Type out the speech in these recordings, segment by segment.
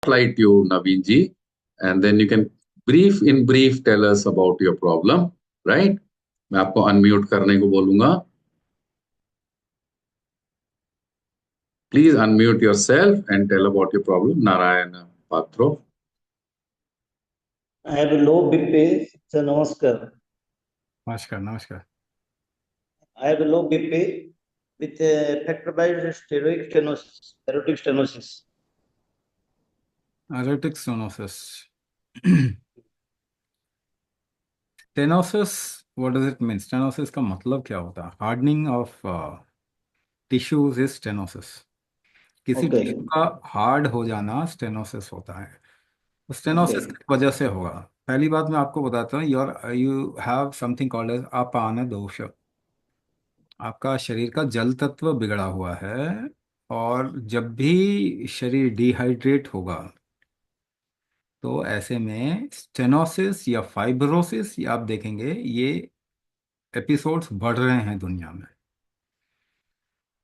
Light you, Naveen ji, and then you can brief tell us about your problem, right? मैं आपको unmute करने को बोलूंगा. Please unmute yourself and tell about your problem, Narayana Patro. I have a low BP, sir, Namaskar. नमस्कार नमस्कार. I have a low BP with factor by steroid stenosis, aortic stenosis. Aortic stenosis. Stenosis, what does it mean? Stenosis का मतलब क्या होता है? Hardening of tissues is stenosis. किसी Okay. Tissue का hard हो जाना स्टेनोसिस होता है. Stenosis Okay. की वजह से होगा. पहली बात मैं आपको बताता हूँ, you have something called as apana dosha. आपका शरीर का जल तत्व बिगड़ा हुआ है, और जब भी शरीर डिहाइड्रेट होगा तो ऐसे में स्टेनोसिस या फाइब्रोसिस, ये आप देखेंगे ये एपिसोड्स बढ़ रहे हैं दुनिया में.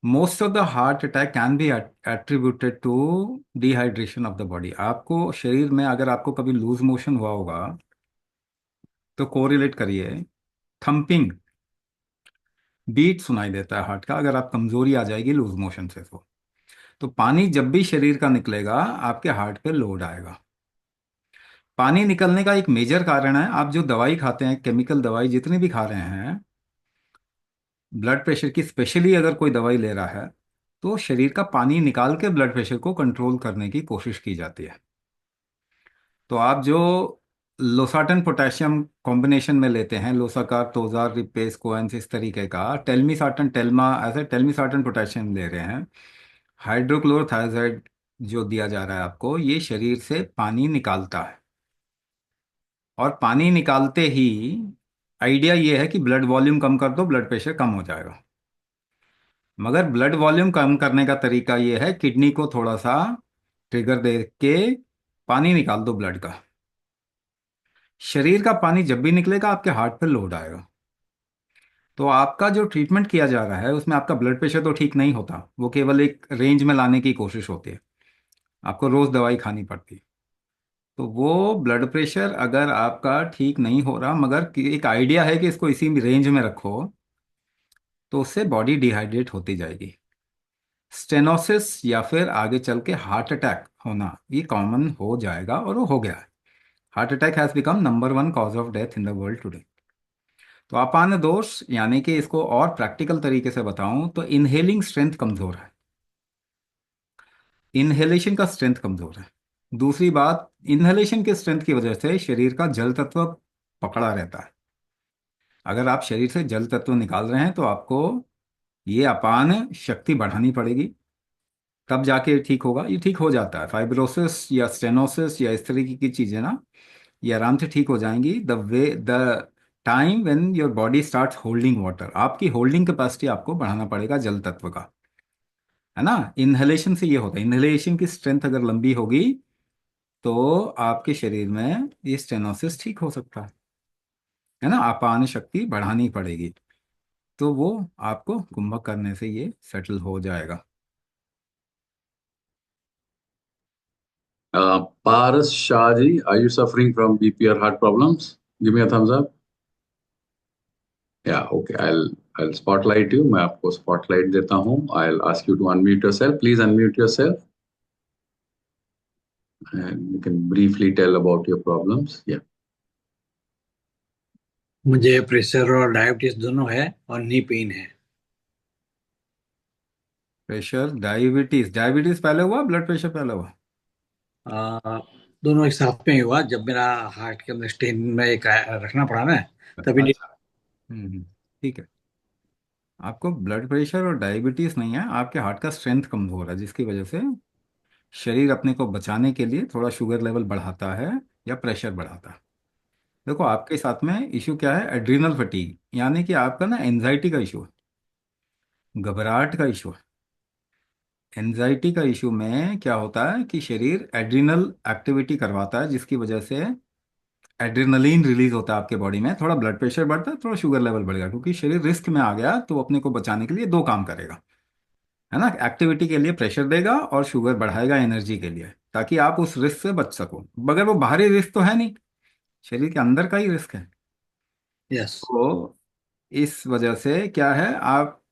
Most of the heart attack can be attributed to dehydration of the body. आपको शरीर में अगर आपको कभी लूज मोशन हुआ होगा तो कोरिलेट करिए. थंपिंग बीट सुनाई देता है हार्ट का, अगर आप कमजोरी आ जाएगी लूज मोशन से. तो पानी जब भी शरीर का निकलेगा आपके हार्ट पे लोड आएगा. पानी निकलने का एक मेजर कारण है, आप जो दवाई खाते हैं, केमिकल दवाई जितनी भी खा रहे हैं, ब्लड प्रेशर की स्पेशली अगर कोई दवाई ले रहा है तो शरीर का पानी निकाल के ब्लड प्रेशर को कंट्रोल करने की कोशिश की जाती है. तो आप जो लोसाटन पोटेशियम कॉम्बिनेशन में लेते हैं, लोसाकार, तोजार, रिपेस, कोएंस, इस तरीके का, टेल्मिसाटन, टेल्मा, ऐसे टेल्मिसाटन पोटेशियम ले रहे हैं, हाइड्रोक्लोरोथायजाइड जो दिया जा रहा है आपको, ये शरीर से पानी निकालता है. और पानी निकालते ही आइडिया ये है कि ब्लड वॉल्यूम कम कर दो, ब्लड प्रेशर कम हो जाएगा. मगर ब्लड वॉल्यूम कम करने का तरीका ये है, किडनी को थोड़ा सा ट्रिगर दे के पानी निकाल दो ब्लड का. शरीर का पानी जब भी निकलेगा आपके हार्ट पे लोड आएगा. तो आपका जो ट्रीटमेंट किया जा रहा है उसमें आपका ब्लड प्रेशर तो ठीक नहीं होता, वो केवल एक रेंज में लाने की कोशिश होती है. आपको रोज दवाई खानी पड़ती है. तो वो ब्लड प्रेशर अगर आपका ठीक नहीं हो रहा, मगर एक आइडिया है कि इसको इसी रेंज में रखो, तो उससे बॉडी डिहाइड्रेट होती जाएगी. स्टेनोसिस या फिर आगे चल के हार्ट अटैक होना ये कॉमन हो जाएगा, और वो हो गया है. Heart attack has become number one cause of death in the world today. तो अपान दोष, यानी कि इसको और प्रैक्टिकल तरीके से बताऊं तो इनहेलिंग स्ट्रेंथ कमजोर है. इनहेलेशन का स्ट्रेंथ कमजोर है. दूसरी बात, इनहेलेशन के स्ट्रेंथ की वजह से शरीर का जल तत्व पकड़ा रहता है. अगर आप शरीर से जल तत्व निकाल रहे हैं तो आपको ये अपान शक्ति बढ़ानी पड़ेगी, तब जाके ठीक होगा. ये ठीक हो जाता है. फाइब्रोसिस या स्टेनोसिस या इस तरीके की चीजें ना, ये आराम से ठीक हो जाएंगी the time when your body start holding water. आपकी होल्डिंग कैपेसिटी आपको बढ़ाना पड़ेगा जल तत्व का, है ना. इनहेलेशन से ये होता है. इनहेलेशन की स्ट्रेंथ अगर लंबी होगी तो आपके शरीर में ये स्टेनोसिस ठीक हो सकता है ना. अपान शक्ति बढ़ानी पड़ेगी, तो वो आपको कुंभक करने से ये सेटल हो जाएगा. Paras Shahji, are you suffering from BP or heart problems? Give me a thumbs up. Yeah, okay. I'll spotlight you. मैं आपको spotlight देता हूँ. I'll ask you to unmute yourself. Please unmute yourself, and you can briefly tell about your problems. Yeah. मुझे pressure और diabetes दोनों है और knee pain है. Pressure, diabetes. डायबिटीज पहले हुआ, ब्लड प्रेशर पहले हुआ? दोनों एक साथ में ही हुआ. जब मेरा हार्ट के अंदर स्टेन में एक रखना पड़ा ना, तभी. अच्छा. ठीक है. आपको ब्लड प्रेशर और डायबिटीज नहीं है, आपके हार्ट का स्ट्रेंथ कमजोर है, जिसकी वजह से शरीर अपने को बचाने के लिए थोड़ा शुगर लेवल बढ़ाता है या प्रेशर बढ़ाता है. देखो आपके साथ में इशू क्या है, एड्रिनल फटीग, यानी कि आपका ना एंजाइटी का इशू है, घबराहट का इशू है. एंजाइटी का इशू में क्या होता है कि शरीर एड्रिनल एक्टिविटी करवाता है, जिसकी वजह से एड्रेनलिन रिलीज होता है आपके बॉडी में, थोड़ा ब्लड प्रेशर बढ़ता है, थोड़ा शुगर लेवल बढ़ेगा, क्योंकि शरीर रिस्क में आ गया तो वो अपने को बचाने के लिए दो काम करेगा, है ना. एक्टिविटी के लिए प्रेशर देगा और शुगर बढ़ाएगा एनर्जी के लिए, ताकि आप उस रिस्क से बच सको, मगर वो बाहरी रिस्क तो है नहीं, शरीर के अंदर का ही रिस्क है। यस। तो इस वजह से क्या है, आप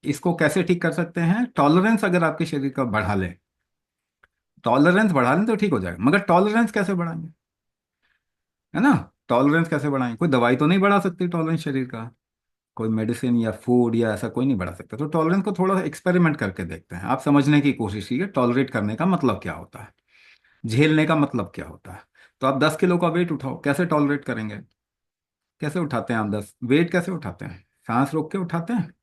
इसको कैसे ठीक कर सकते हैं? टॉलरेंस अगर आपके शरीर का बढ़ा लें, टॉलरेंस बढ़ा लें तो ठीक हो जाएगा। मगर टॉलरेंस कैसे बढ़ाएंगे, है ना? टॉलरेंस कैसे बढ़ाएंगे? कोई दवाई तो नहीं बढ़ा सकती टॉलरेंस शरीर का, कोई मेडिसिन या फूड या ऐसा कोई नहीं बढ़ा सकता। तो टॉलरेंस को थोड़ा एक्सपेरिमेंट करके देखते हैं, आप समझने की कोशिश कीजिए टॉलरेट करने का मतलब क्या होता है, झेलने का मतलब क्या होता है। तो आप 10 किलो का वेट उठाओ, कैसे टॉलरेट करेंगे? कैसे उठाते हैं आप 10 वेट कैसे उठाते हैं? सांस रोक के उठाते हैं,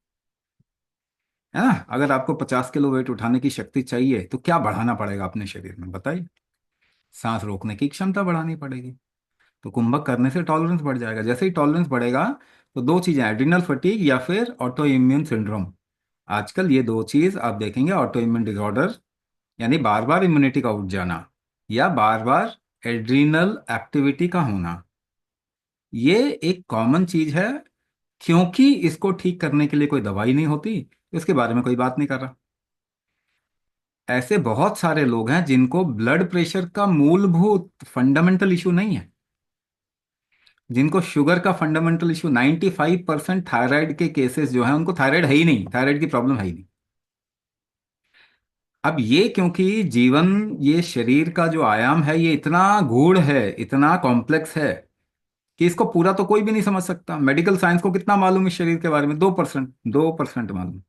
है ना? अगर आपको 50 किलो वेट उठाने की शक्ति चाहिए तो क्या बढ़ाना पड़ेगा अपने शरीर में, बताइए? सांस रोकने की क्षमता बढ़ानी पड़ेगी। तो कुंभक करने से टॉलरेंस बढ़ जाएगा। जैसे ही टॉलरेंस बढ़ेगा तो दो चीजें, एड्रिनल फटीग या फिर ऑटो इम्यून सिंड्रोम। आजकल ये दो चीज आप देखेंगे, ऑटो इम्यून डिसऑर्डर यानी बार बार इम्यूनिटी का उठ जाना, या बार बार एड्रिनल एक्टिविटी का होना, ये एक कॉमन चीज है। क्योंकि इसको ठीक करने के लिए कोई दवाई नहीं होती, इसके बारे में कोई बात नहीं कर रहा। ऐसे बहुत सारे लोग हैं जिनको ब्लड प्रेशर का मूलभूत फंडामेंटल इशू नहीं है, जिनको शुगर का फंडामेंटल इशू, 95% थायराइड के केसेस जो हैं उनको थायराइड है ही नहीं, थायराइड की प्रॉब्लम है ही नहीं। अब ये क्योंकि जीवन, ये शरीर का जो आयाम है ये इतना गूढ़ है, इतना कॉम्प्लेक्स है कि इसको पूरा तो कोई भी नहीं समझ सकता। मेडिकल साइंस को कितना मालूम इस शरीर के बारे में? 2%, 2% मालूम।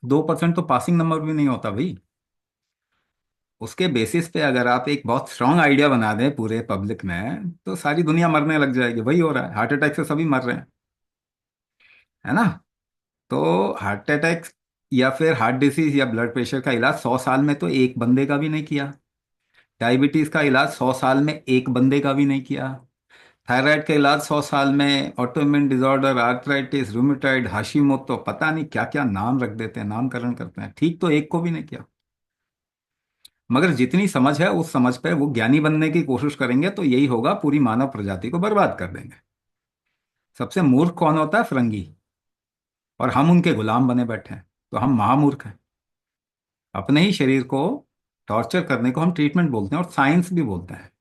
2% तो पासिंग नंबर भी नहीं होता भाई। उसके बेसिस पे अगर आप एक बहुत स्ट्रांग आइडिया बना दें पूरे पब्लिक में तो सारी दुनिया मरने लग जाएगी। वही हो रहा है, हार्ट अटैक से सभी मर रहे हैं, है ना? तो हार्ट अटैक या फिर हार्ट डिसीज या ब्लड प्रेशर का इलाज 100 साल में तो एक बंदे का भी नहीं किया। डायबिटीज का इलाज 100 साल में एक बंदे का भी नहीं किया। थायराइड का इलाज 100 साल में, autoimmune disorder, arthritis, rheumatoid, Hashimoto, पता नहीं क्या क्या नाम रख देते हैं, नामकरण करते हैं, ठीक तो एक को भी नहीं किया। मगर जितनी समझ है उस समझ पे वो ज्ञानी बनने की कोशिश करेंगे तो यही होगा, पूरी मानव प्रजाति को बर्बाद कर देंगे। सबसे मूर्ख कौन होता है? फिरंगी। और हम उनके गुलाम बने बैठे हैं, तो हम महामूर्ख हैं। अपने ही शरीर को टॉर्चर करने को हम ट्रीटमेंट बोलते हैं और साइंस भी बोलते हैं।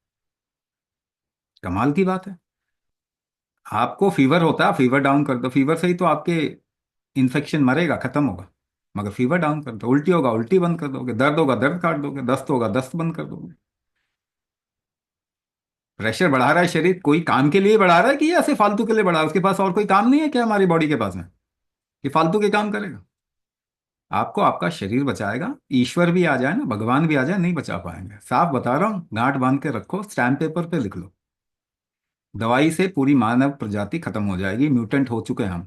कमाल की बात है। आपको फीवर होता है, फीवर डाउन कर दो, फीवर से ही तो आपके इन्फेक्शन मरेगा, खत्म होगा। मगर फीवर डाउन कर दो, उल्टी होगा उल्टी बंद कर दोगे, दर्द होगा दर्द काट दोगे, दस्त होगा दस्त बंद कर दोगे। प्रेशर बढ़ा रहा है शरीर, कोई काम के लिए बढ़ा रहा है कि ऐसे फालतू के लिए बढ़ा रहा है? उसके पास और कोई काम नहीं है क्या हमारी बॉडी के पास में कि फालतू के काम करेगा? आपको आपका शरीर बचाएगा, ईश्वर भी आ जाए ना, भगवान भी आ जाए, नहीं बचा पाएंगे। साफ बता रहा हूं, गांठ बांध के रखो, स्टैम्प पेपर पे लिख लो। दवाई से पूरी मानव प्रजाति खत्म हो जाएगी, म्यूटेंट हो चुके हैं हम।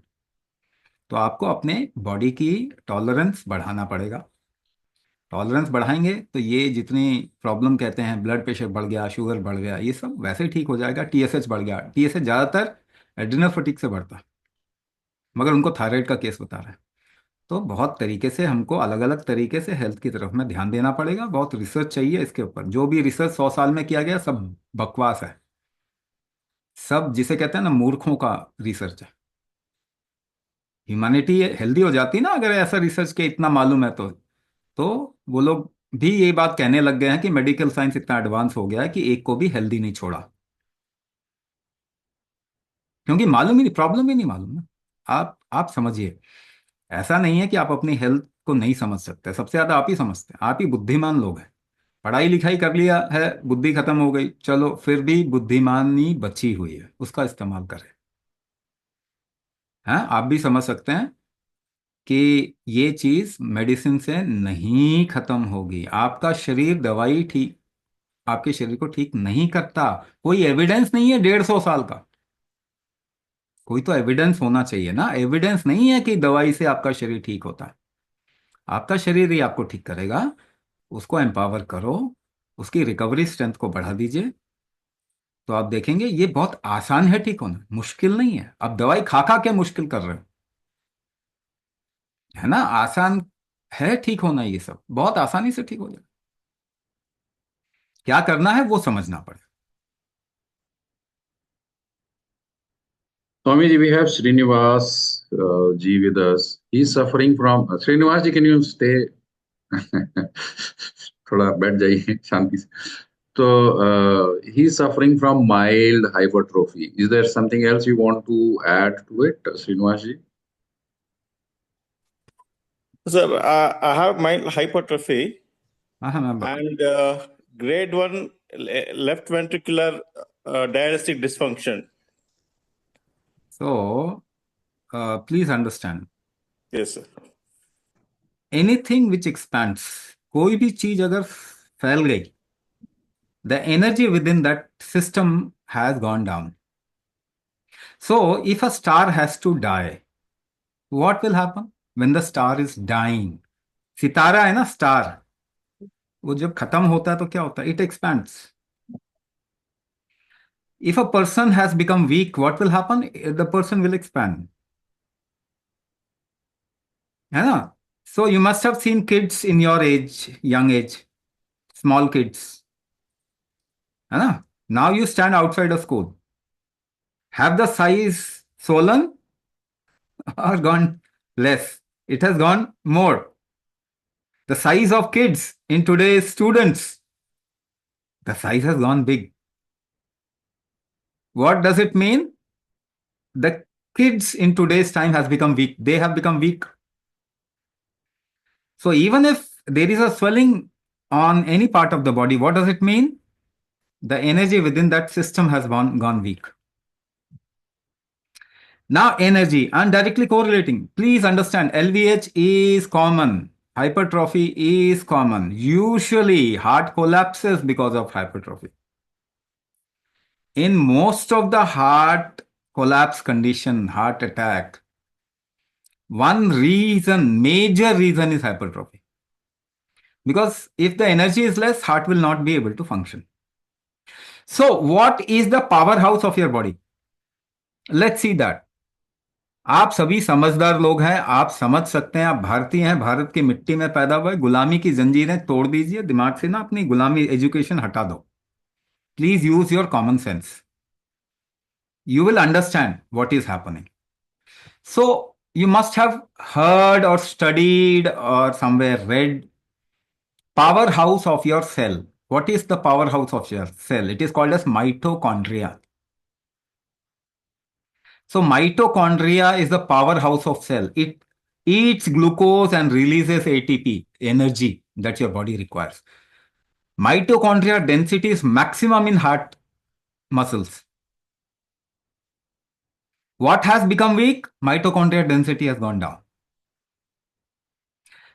तो आपको अपने बॉडी की टॉलरेंस बढ़ाना पड़ेगा। टॉलरेंस बढ़ाएंगे तो ये जितनी प्रॉब्लम कहते हैं, ब्लड प्रेशर बढ़ गया, शुगर बढ़ गया, ये सब वैसे ही ठीक हो जाएगा। टीएसएच बढ़ गया, टीएसएच ज़्यादातर एड्रिनल फटीग से बढ़ता है, मगर उनको थायराइड का केस बता रहे हैं। तो बहुत तरीके से हमको अलग अलग तरीके से हेल्थ की तरफ में ध्यान देना पड़ेगा। बहुत रिसर्च चाहिए इसके ऊपर। जो भी रिसर्च 100 साल में किया गया सब बकवास है, सब जिसे कहते हैं ना मूर्खों का रिसर्च है। ह्यूमैनिटी हेल्दी हो जाती ना अगर ऐसा रिसर्च के इतना मालूम है तो वो लोग भी ये बात कहने लग गए हैं कि मेडिकल साइंस इतना एडवांस हो गया है कि एक को भी हेल्दी नहीं छोड़ा। क्योंकि मालूम ही नहीं, प्रॉब्लम ही नहीं मालूम ना। आप समझिए, ऐसा नहीं है कि आप अपनी हेल्थ को नहीं समझ सकते, सबसे ज्यादा आप ही समझते हैं, आप ही बुद्धिमान लोग हैं। पढ़ाई लिखाई कर लिया है, बुद्धि खत्म हो गई, चलो फिर भी बुद्धिमानी बची हुई है, उसका इस्तेमाल करें। हैं, आप भी समझ सकते हैं कि ये चीज मेडिसिन से नहीं खत्म होगी। आपका शरीर दवाई ठीक आपके शरीर को ठीक नहीं करता। कोई एविडेंस नहीं है 150 साल का। कोई तो एविडेंस होना चाहिए ना। एविडेंस नहीं है कि दवाई से आपका शरीर ठीक होता है। आपका शरीर ही आपको ठीक करेगा। उसको एम्पावर करो, उसकी रिकवरी स्ट्रेंथ को बढ़ा दीजिए, तो आप देखेंगे ये बहुत आसान है ठीक होना, मुश्किल नहीं है। अब दवाई खा खा के मुश्किल कर रहे हो, है ना? आसान है ठीक होना, ये सब बहुत आसानी से ठीक हो जाए। क्या करना है वो समझना पड़े। Swami ji, we have Srinivas ji with us. He's suffering from Srinivas ji. Can you stay? थोड़ा बैठ जाइए शांति से. So he is suffering from mild hypertrophy. Is there something else you want to add to it, Srinivas ji? So I have mild hypertrophy हाँ मैं and grade 1 left ventricular diastolic dysfunction. So please understand, Yes, sir. anything which expands, कोई भी चीज अगर फैल गई, the energy within that system has gone down. So if a star has to die, what will happen when the star is dying? सितारा है ना, star, वो जब खत्म होता है तो क्या होता है? It expands. If a person has become weak, what will happen? The person will expand. है ना? So you must have seen kids in your age, young age, small kids. है ना? Now you stand outside a school. Have the size swollen or gone less? It has gone more. The size of kids in today's students, the size has gone big. What does it mean? The kids in today's time has become weak. They have become weak. So even if there is a swelling on any part of the body, what does it mean? The energy within that system has gone weak. Now energy, and directly correlating. Please understand, LVH is common. Hypertrophy is common. Usually heart collapses because of hypertrophy. In most of the heart collapse condition, heart attack, one reason, major reason is hypertrophy. Because if the energy is less, heart will not be able to function. So what is the powerhouse of your body? Let's see that. आप सभी समझदार लोग हैं, आप समझ सकते हैं, आप भारतीय हैं, भारत की मिट्टी में पैदा हुए, गुलामी की जंजीरें तोड़ दीजिए, दिमाग से ना अपनी गुलामी एजुकेशन हटा दो. Please use your common sense. You will understand what is happening. So you must have heard or studied or somewhere read powerhouse of your cell. What is the powerhouse of your cell? It is called as mitochondria. So mitochondria is the powerhouse of cell. It eats glucose and releases ATP, energy that your body requires. Mitochondria density is maximum in heart muscles. What has become weak? Mitochondria density has gone down.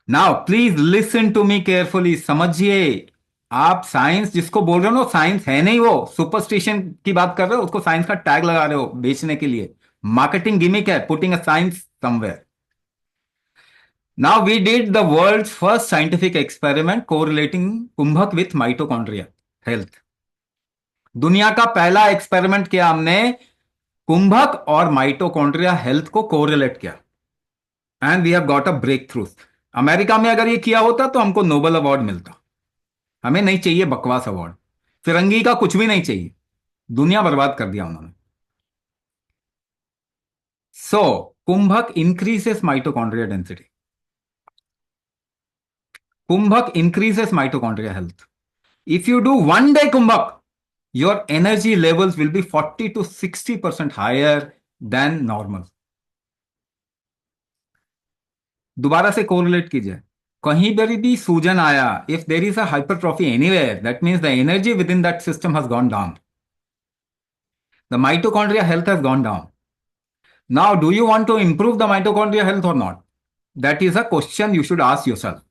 Now please listen to me carefully. समझिए, आप science जिसको बोल रहे हो ना, science है नहीं, वो सुपरस्टिशन की बात कर रहे हो, उसको साइंस का टैग लगा रहे हो बेचने के लिए. मार्केटिंग गिमिक है, putting a science somewhere. Now we did the world's first scientific experiment correlating कुंभक with mitochondria health. दुनिया का पहला एक्सपेरिमेंट किया हमने, कुंभक और माइटोकॉन्ड्रिया हेल्थ को कोरिलेट किया, and we have got a breakthrough. America में अगर ये किया होता तो हमको नोबेल अवार्ड मिलता. हमें नहीं चाहिए बकवास अवार्ड, फिरंगी का कुछ भी नहीं चाहिए. दुनिया बर्बाद कर दिया उन्होंने. So kumbhak increases mitochondria density. Kumbhak increases mitochondria health. If you do one day kumbhak, your energy levels will be 40 to 60% higher than normal. दोबारा से कोरिलेट कीजिए. कहीं पर भी सूजन आया, if there is a hypertrophy anywhere, that means the energy within that system has gone down. The mitochondria health has gone down. Now, do you want to improve the mitochondria health or not? That is a question you should ask yourself.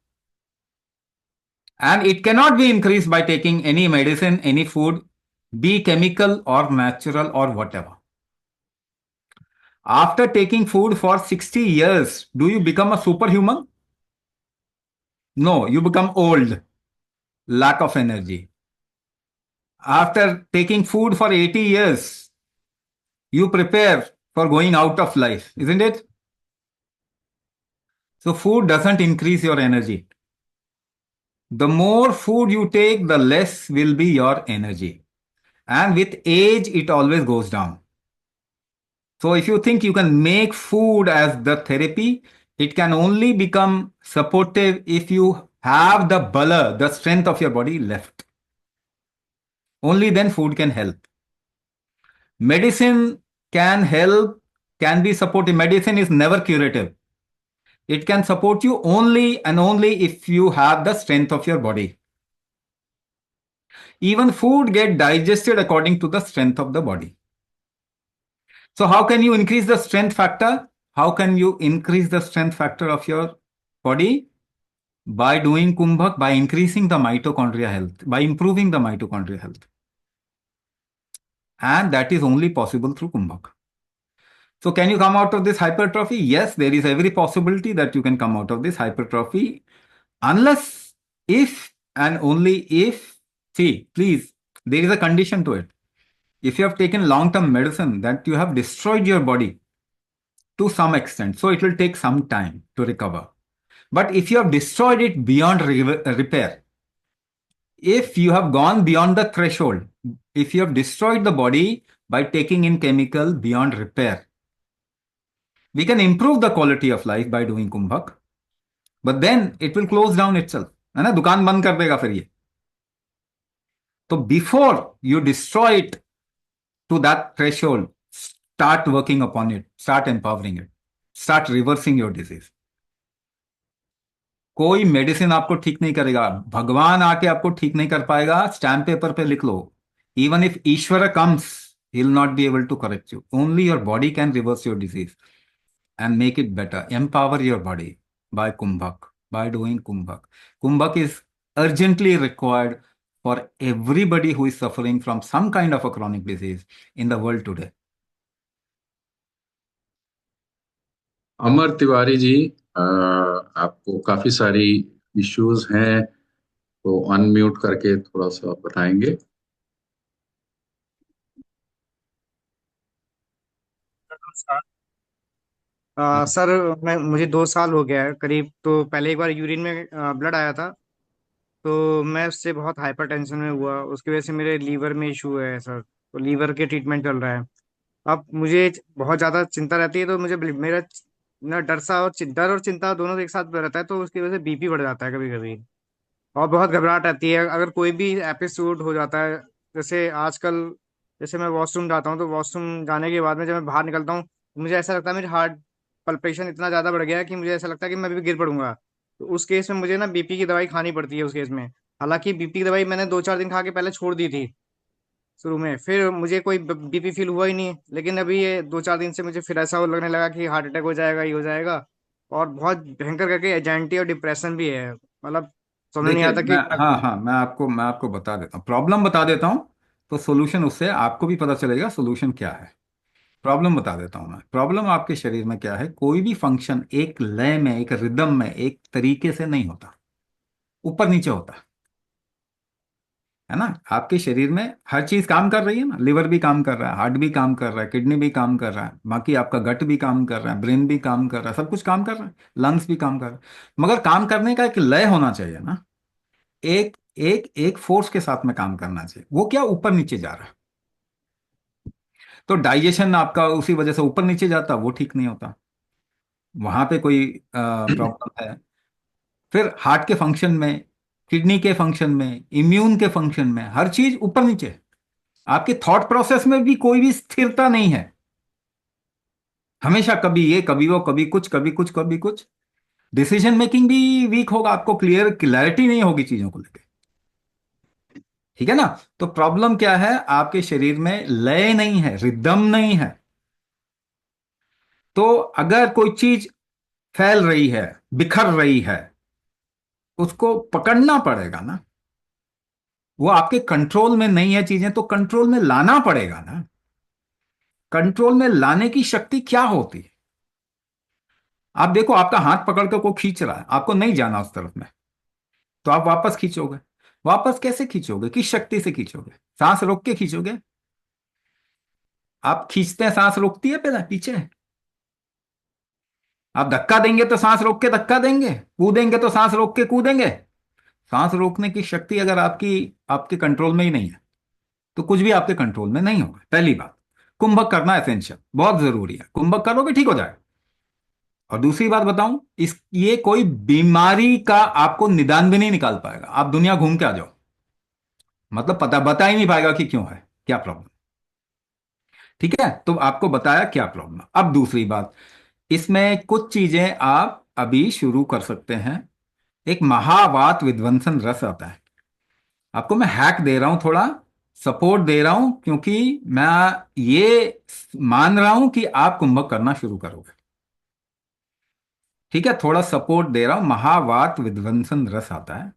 And it cannot be increased by taking any medicine, any food, be chemical or natural or whatever. After taking food for 60 years, do you become a superhuman? No, you become old, lack of energy. After taking food for 80 years, you prepare for going out of life, isn't it? So food doesn't increase your energy. The more food you take, the less will be your energy. And with age, it always goes down. So if you think you can make food as the therapy, it can only become supportive if you have the bala, the strength of your body left. Only then food can help. Medicine can help, can be supportive. Medicine is never curative. It can support you only and only if you have the strength of your body. Even food get digested according to the strength of the body. So how can you increase the strength factor? How can you increase the strength factor of your body? By doing kumbhak, by increasing the mitochondria health, by improving the mitochondria health. And that is only possible through kumbhak. So can you come out of this hypertrophy? Yes, there is every possibility that you can come out of this hypertrophy, unless, if and only if, see, please, there is a condition to it. If you have taken long-term medicine, that you have destroyed your body to some extent, so it will take some time to recover. But if you have destroyed it beyond repair, if you have gone beyond the threshold, if you have destroyed the body by taking in chemical beyond repair, we can improve the quality of life by doing kumbhak, but then it will close down itself. है ना, दुकान बंद कर देगा फिर ये. So before you destroy it to that threshold, start working upon it, start empowering it, start reversing your disease. कोई medicine आपको ठीक नहीं करेगा, भगवान आके आपको ठीक नहीं कर पाएगा. स्टैम्प पेपर पे लिख लो, इवन इफ ईश्वर comes, he will not be able to correct you. Only your body can reverse your disease and make it better. Empower your body by kumbhak, by doing kumbhak. Kumbhak is urgently required for everybody who is suffering from some kind of a chronic disease in the world today. अमर तिवारी जी, आपको काफी सारी issues हैं, तो unmute करके थोड़ा सा बताएंगे. Sir, मुझे 2 साल हो गया है करीब. तो पहले एक बार यूरिन में ब्लड आया था, तो मैं उससे बहुत हाइपर टेंशन में हुआ. उसकी वजह से मेरे लीवर में इशू है सर, तो लीवर के ट्रीटमेंट चल रहा है. अब मुझे बहुत ज़्यादा चिंता रहती है, तो मुझे मेरा ना डर और चिंता दोनों एक साथ रहता है, तो उसकी वजह से बीपी बढ़ जाता है कभी कभी. और बहुत घबराहट रहती है अगर कोई भी एपिसोड हो जाता है. जैसे आजकल, जैसे मैं वॉशरूम जाता हूँ, तो वॉशरूम जाने के बाद में जब मैं बाहर निकलता हूँ, तो मुझे ऐसा लगता है मेरी हार्ट पल्पेशन इतना ज़्यादा बढ़ गया है कि मुझे ऐसा लगता है कि मैं भी गिर पड़ूंगा. तो उस केस में मुझे ना बीपी की दवाई खानी पड़ती है उस केस में. हालांकि बीपी की दवाई मैंने 2-4 दिन खा के पहले छोड़ दी थी शुरू में, फिर मुझे कोई बीपी फील हुआ ही नहीं. लेकिन अभी ये 2-4 दिन से मुझे फिर ऐसा लगने लगा कि हार्ट अटैक हो जाएगा, ये हो जाएगा. और बहुत भयंकर करके एजाइटी और डिप्रेशन भी है. मतलब समझ नहीं देखिए, आता कि मैं, क्या हाँ करूं. हाँ, मैं आपको बता देता हूँ, प्रॉब्लम बता देता हूँ, तो सोल्यूशन उससे आपको भी पता चलेगा सोल्यूशन क्या है. प्रॉब्लम बता देता हूं मैं. प्रॉब्लम आपके शरीर में क्या है, कोई भी फंक्शन एक लय में, एक रिदम में, एक तरीके से नहीं होता, ऊपर नीचे होता है ना. आपके शरीर में हर चीज काम कर रही है ना, लिवर भी काम कर रहा है, हार्ट भी काम कर रहा है, किडनी भी काम कर रहा है, बाकी आपका गट भी काम कर रहा है, ब्रेन भी काम कर रहा है, सब कुछ काम कर रहा है, लंग्स भी काम कर रहा है. मगर काम करने का एक लय होना चाहिए ना. एक एक एक फोर्स के साथ में काम करना चाहिए. वो क्या, ऊपर नीचे जा रहा है. तो डाइजेशन आपका उसी वजह से ऊपर नीचे जाता, वो ठीक नहीं होता, वहां पे कोई प्रॉब्लम है. फिर हार्ट के फंक्शन में, किडनी के फंक्शन में, इम्यून के फंक्शन में, हर चीज ऊपर नीचे है. आपके थॉट प्रोसेस में भी कोई भी स्थिरता नहीं है. हमेशा कभी ये, कभी वो, कभी कुछ, कभी कुछ, कभी कुछ. डिसीजन मेकिंग भी वीक होगा, आपको क्लैरिटी नहीं होगी चीजों को लेकर. ठीक है ना. तो प्रॉब्लम क्या है, आपके शरीर में लय नहीं है, रिदम नहीं है. तो अगर कोई चीज फैल रही है, बिखर रही है, उसको पकड़ना पड़ेगा ना. वो आपके कंट्रोल में नहीं है चीजें, तो कंट्रोल में लाना पड़ेगा ना. कंट्रोल में लाने की शक्ति क्या होती है. आप देखो, आपका हाथ पकड़ के कोई खींच रहा है, आपको नहीं जाना उस तरफ में, तो आप वापस खींचोगे. वापस कैसे खींचोगे, किस शक्ति से खींचोगे, सांस रोक के खींचोगे. आप खींचते हैं, सांस रोकती है पहले पीछे. आप धक्का देंगे तो सांस रोक के धक्का देंगे, कूदेंगे तो सांस रोक के कूदेंगे. सांस रोकने की शक्ति अगर आपकी आपके कंट्रोल में ही नहीं है, तो कुछ भी आपके कंट्रोल में नहीं होगा. पहली बात, कुंभक करना एसेंशियल, बहुत जरूरी है. कुंभक करोगे ठीक हो जाएगा. और दूसरी बात बताऊं, इस ये कोई बीमारी का आपको निदान भी नहीं निकाल पाएगा। आप दुनिया घूम के आ जाओ, मतलब पता बता ही नहीं पाएगा कि क्यों है, क्या प्रॉब्लम। ठीक है, तो आपको बताया क्या प्रॉब्लम। अब दूसरी बात, इसमें कुछ चीजें आप अभी शुरू कर सकते हैं। एक महावात विध्वंसन रस आता है, आपको मैं हैक दे रहा हूं, थोड़ा सपोर्ट दे रहा हूं, क्योंकि मैं ये मान रहा हूं कि आप कुंभक करना शुरू करोगे। ठीक है, थोड़ा सपोर्ट दे रहा हूं। महावात विध्वंसन रस आता है,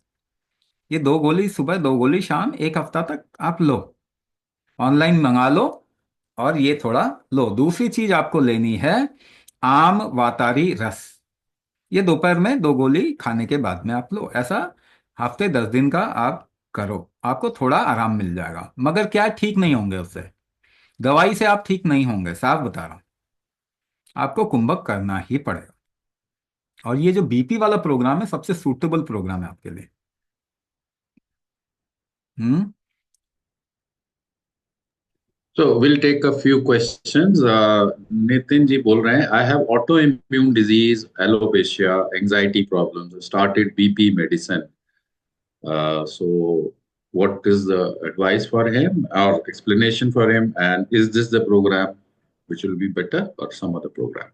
ये 2 गोली सुबह 2 गोली शाम, 1 हफ्ता तक आप लो, ऑनलाइन मंगा लो, और ये थोड़ा लो। दूसरी चीज आपको लेनी है आम वातारी रस, ये दोपहर में 2 गोली खाने के बाद में आप लो। ऐसा हफ्ते 10 दिन का आप करो, आपको थोड़ा आराम मिल जाएगा। मगर क्या, ठीक नहीं होंगे उससे, दवाई से आप ठीक नहीं होंगे, साफ बता रहा हूं। आपको कुंभक करना ही पड़ेगा। और ये जो बीपी वाला प्रोग्राम है, सबसे सूटेबल प्रोग्राम है आपके लिए। हम्म। So we'll take a few questions. Nitin ji बोल रहे हैं, I have autoimmune disease, alopecia, anxiety problems. Started BP medicine. So what is the advice for him or explanation for him? And is this the program which will be better or some other program?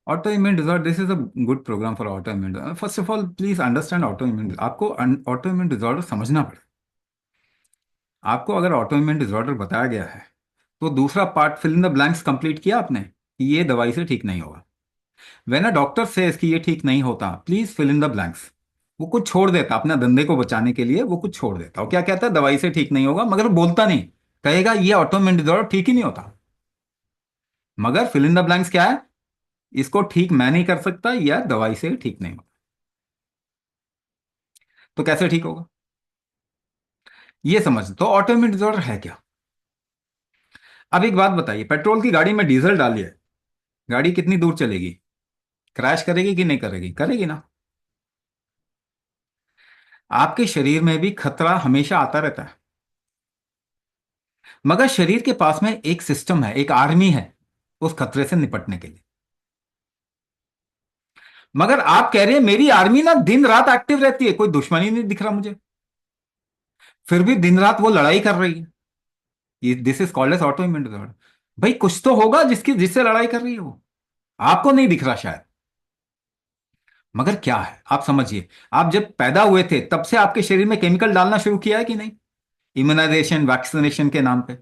Autoimmune disorder, this is a good programme for autoimmune. First of all please understand autoimmune, आपको autoimmune disorder समझना पड़ेगा। आपको अगर autoimmune disorder बताया गया है, तो दूसरा part fill in the blanks complete किया आपने कि ये दवाई से ठीक नहीं होगा। व्हेन अ डॉक्टर सेज कि ये ठीक नहीं होता, please fill in the blanks. वो कुछ छोड़ देता अपने धंधे को बचाने के लिए, वो कुछ छोड़ देता। और क्या कहता है, दवाई से ठीक नहीं होगा, मगर बोलता नहीं, कहेगा ये ऑटोइम्यून डिसऑर्डर ठीक ही नहीं होता। मगर फिल इन द ब्लैंक्स क्या है, इसको ठीक मैं नहीं कर सकता, या दवाई से ठीक नहीं होगा। तो कैसे ठीक होगा, ये समझ। तो ऑटोइम्यून डिसऑर्डर है क्या। अब एक बात बताइए, पेट्रोल की गाड़ी में डीजल डालिए, गाड़ी कितनी दूर चलेगी, क्रैश करेगी कि नहीं करेगी, करेगी ना। आपके शरीर में भी खतरा हमेशा आता रहता है, मगर शरीर के पास में एक सिस्टम है, एक आर्मी है उस खतरे से निपटने के लिए। मगर आप कह रहे हैं मेरी आर्मी ना दिन रात एक्टिव रहती है, कोई दुश्मनी नहीं दिख रहा मुझे, फिर भी दिन रात वो लड़ाई कर रही है। ये this is called as autoimmune disorder. भाई कुछ तो होगा जिससे लड़ाई कर रही है वो, आपको नहीं दिख रहा शायद। मगर क्या है आप समझिए, आप जब पैदा हुए थे तब से आपके शरीर में केमिकल डालना शुरू किया है कि नहीं, इम्यूनाइजेशन वैक्सीनेशन के नाम पे।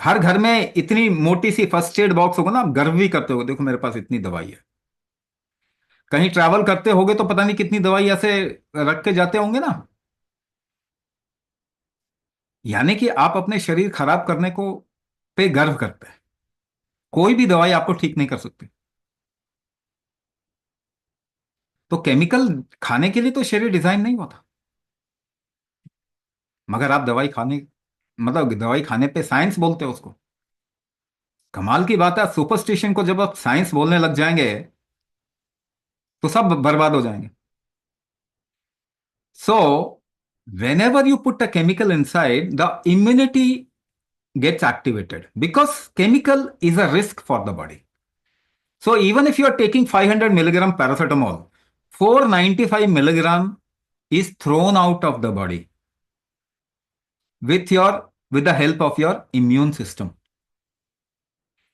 हर घर में इतनी मोटी सी फर्स्ट एड बॉक्स होगा ना, आप गर्व भी करते हो, देखो मेरे पास इतनी दवाई है। कहीं ट्रैवल करते होगे तो पता नहीं कितनी दवाई ऐसे रख के जाते होंगे ना। यानी कि आप अपने शरीर खराब करने को पे गर्व करते हैं। कोई भी दवाई आपको ठीक नहीं कर सकती। तो केमिकल खाने के लिए तो शरीर डिजाइन नहीं हुआ था। मगर आप दवाई खाने, मतलब दवाई खाने पे साइंस बोलते हो उसको। कमाल की बात है, सुपरस्टिशन को जब आप साइंस बोलने लग जाएंगे तो सब बर्बाद हो जाएंगे। सो whenever you put a chemical inside, the immunity gets activated because chemical is a risk for the body. So even if you are taking 500 milligram paracetamol, 495 milligram is thrown out of the body with the help of your immune system.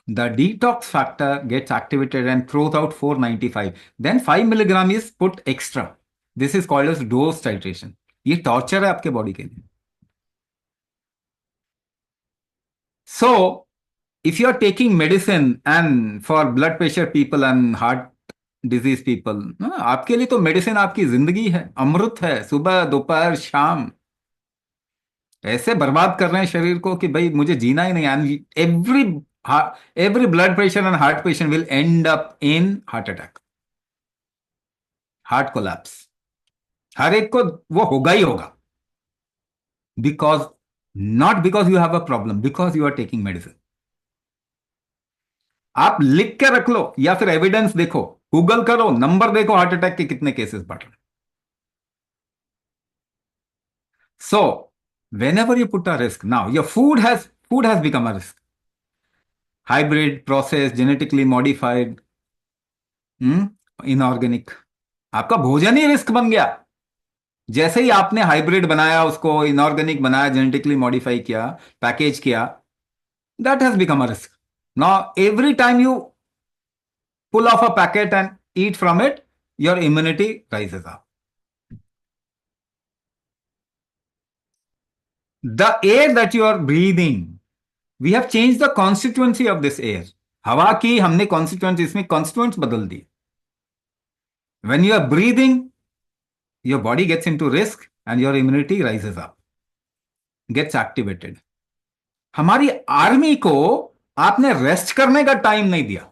The detox factor gets activated and throws out 495. Then 5 milligram is put extra. This is called as dose titration. ये torture है आपके body के लिए। So if you are taking medicine and for blood pressure people and heart disease people, आपके लिए तो medicine आपकी जिंदगी है, अमृत है, सुबह दोपहर शाम ऐसे बर्बाद कर रहे हैं शरीर को कि भाई मुझे जीना ही नहीं। And every blood pressure and heart patient will end up in heart attack, heart collapse. हर एक को वो होगा ही होगा, because not because you have a problem, because you are taking medicine. आप लिख के रख लो या फिर एविडेंस देखो, गूगल करो, नंबर देखो हार्ट अटैक के कितने केसेस बढ़ रहे हैं। सो whenever you put a risk, now your food has become a risk, hybrid, processed, genetically modified, inorganic. आपका भोजन ही रिस्क बन गया। जैसे ही आपने हाइब्रिड बनाया, उसको इनऑर्गेनिक बनाया, जेनेटिकली मॉडिफाई किया, पैकेज किया, that has become a risk. Now every time you pull off a packet and eat from it, your immunity rises up. The air that you are breathing, we have changed the constituency of this air. हवा की हमने constituents, इसमें constituents बदल दी. When you are breathing, your body gets into risk and your immunity rises up, gets activated. हमारी army को आपने rest करने का टाइम नहीं दिया,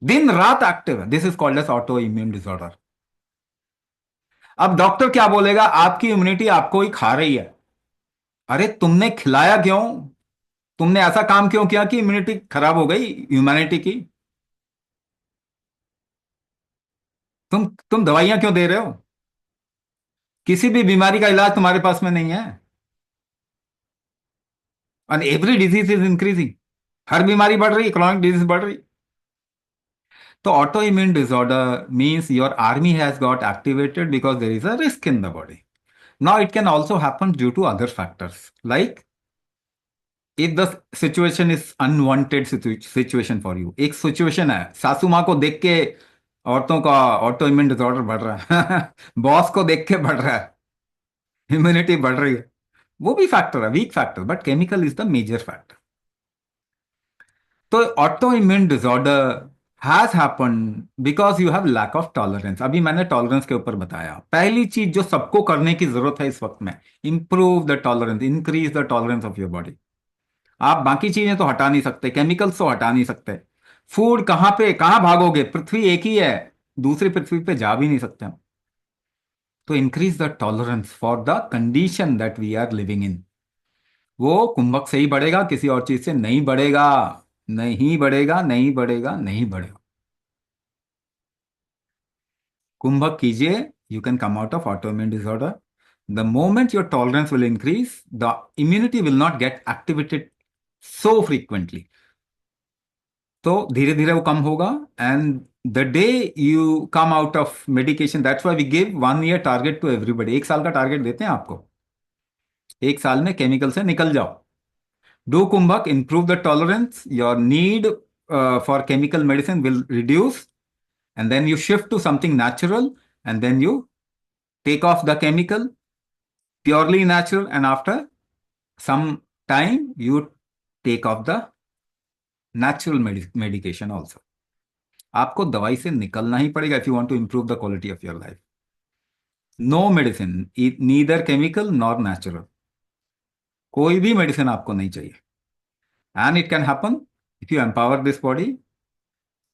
दिन रात एक्टिव है. This is called as auto immune disorder. अब डॉक्टर क्या बोलेगा? आपकी इम्यूनिटी आपको ही खा रही है. अरे तुमने खिलाया क्यों? तुमने ऐसा काम क्यों किया कि इम्यूनिटी खराब हो गई ह्यूमैनिटी की? तुम दवाइयां क्यों दे रहे हो? किसी भी बीमारी का इलाज तुम्हारे पास में नहीं है. And every disease is increasing. हर बीमारी बढ़ रही है, क्रॉनिक डिजीज बढ़ रही. तो auto immune disorder means your army has got activated because there is a risk in the body. Now it can also happen due to other factors, like if the situation is unwanted situation for you. एक situation है, सासू माँ को देख के औरतों का auto immune disorder बढ़ रहा है. बॉस को देख के बढ़ रहा है, इम्यूनिटी बढ़ रही है. वो भी फैक्टर है, weak factor, but chemical is the major factor. तो auto immune disorder has happen because you have lack of tolerance. अभी मैंने टॉलरेंस के ऊपर बताया. पहली चीज जो सबको करने की जरूरत है इस वक्त में, improve the tolerance, increase the tolerance of your body. आप बाकी चीजें तो हटा नहीं सकते, केमिकल्स तो हटा नहीं सकते. फूड कहां पे, कहां भागोगे? पृथ्वी एक ही है, दूसरी पृथ्वी पे जा भी नहीं सकते हम. तो increase the tolerance for the condition that we are living in. वो कुंभक से ही बढ़ेगा, किसी और चीज से नहीं बढ़ेगा. नहीं बढ़ेगा, नहीं बढ़ेगा, नहीं बढ़ेगा. कुंभक कीजिए, you can come out of autoimmune disorder. The moment your tolerance will increase, the immunity will not get activated so frequently. तो धीरे धीरे वो कम होगा. And the day you come out of medication, that's why we give 1 year target to everybody. 1 साल का target देते हैं आपको. 1 साल में केमिकल से निकल जाओ. Do kumbhak, improve the tolerance, your need for chemical medicine will reduce, and then you shift to something natural, and then you take off the chemical, purely natural, and after some time you take off the natural medication also. आपको दवाई से निकलना ही पड़ेगा if you want to improve the quality of your life. No medicine, neither chemical nor natural. कोई भी medicine आपको नहीं चाहिए. And it can happen if you empower this body.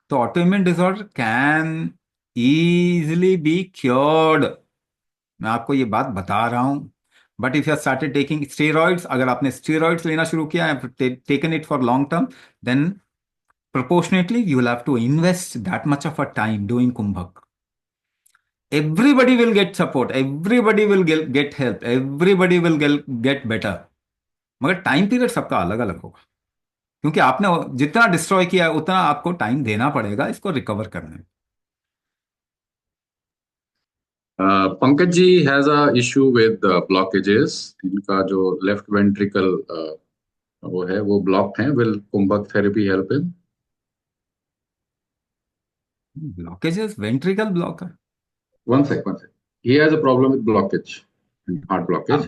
तो autoimmune disorder can easily be cured. मैं आपको ये बात बता रहा हूं. But if you started taking steroids, अगर आपने स्टेरॉइड्स लेना शुरू किया है, taken it for long term, then proportionately you will have to invest that much of a time doing kumbhak. Everybody will get support, everybody will get help, everybody will get better. मगर time period सबका अलग अलग होगा, क्योंकि आपने जितना destroy किया है उतना आपको टाइम देना पड़ेगा इसको रिकवर करने में. Pankaj ji has a issue with blockages. इनका जो लेफ्ट वेंट्रिकल वो है, वो ब्लॉक है. Will kumbhak therapy help him? Blockages, ventricle block है. One sec. He has a problem with blockage, heart blockage.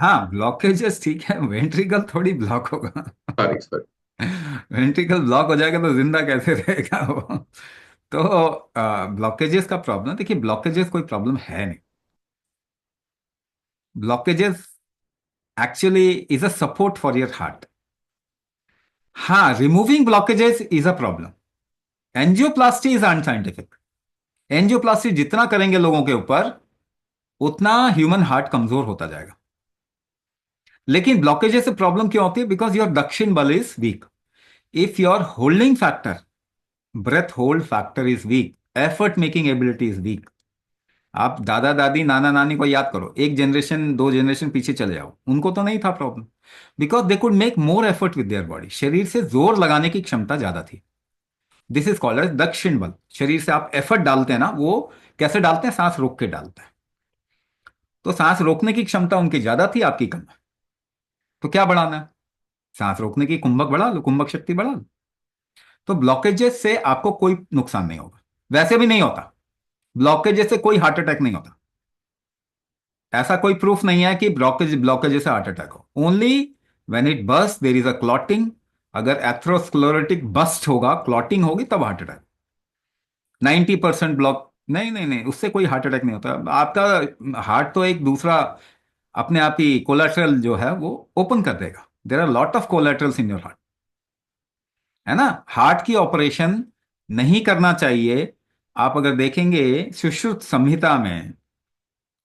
हाँ, ब्लॉकेजेस ठीक है, वेंट्रिकल थोड़ी ब्लॉक होगा. Sorry. वेंट्रिकल ब्लॉक हो जाएगा तो जिंदा कैसे रहेगा वो? तो ब्लॉकेजेस का प्रॉब्लम, देखिए ब्लॉकेजेस कोई प्रॉब्लम है नहीं. Blockages actually is a support for your heart. हाँ, removing blockages is a problem. Angioplasty is unscientific. Angioplasty जितना करेंगे लोगों के ऊपर, उतना ह्यूमन हार्ट कमजोर होता जाएगा. लेकिन ब्लॉकेजेस से प्रॉब्लम क्यों होती है? बिकॉज योर दक्षिण बल is weak. If your holding factor, breath hold factor is weak, effort making ability is weak. आप दादा दादी नाना नानी को याद करो, 1 जनरेशन 2 जनरेशन पीछे चले जाओ, उनको तो नहीं था problem. Because they could make more effort with their body. शरीर से जोर लगाने की क्षमता ज्यादा थी. दिस इज कॉल्ड एज दक्षिण बल। शरीर से आप एफर्ट डालते हैं ना, वो कैसे डालते हैं? सांस रोक के डालते हैं। तो सांस रोकने की क्षमता उनकी ज्यादा थी, आपकी कम है। तो क्या बढ़ाना है? सांस रोकने की कुंभक बढ़ा लो, कुंभक शक्ति बढ़ा लो। तो ब्लॉकेजेस से आपको कोई नुकसान नहीं होगा, वैसे भी नहीं होता। ब्लॉकेजेस से कोई हार्ट अटैक नहीं होता। ऐसा कोई प्रूफ नहीं है कि ब्लॉकेज से हार्ट अटैक हो। Only when it burst there is a clotting. अगर एथ्रोस्क्लेरोटिक बस्ट होगा, क्लॉटिंग होगी, तब हार्ट अटैक। 90% ब्लॉक, नहीं नहीं नहीं, उससे कोई हार्ट अटैक नहीं होता। आपका हार्ट तो एक दूसरा अपने आप ही कोलेट्रल जो है वो ओपन कर देगा। There are lot of collaterals in your heart, है ना। हार्ट की ऑपरेशन नहीं करना चाहिए। आप अगर देखेंगे सुश्रुत संहिता में,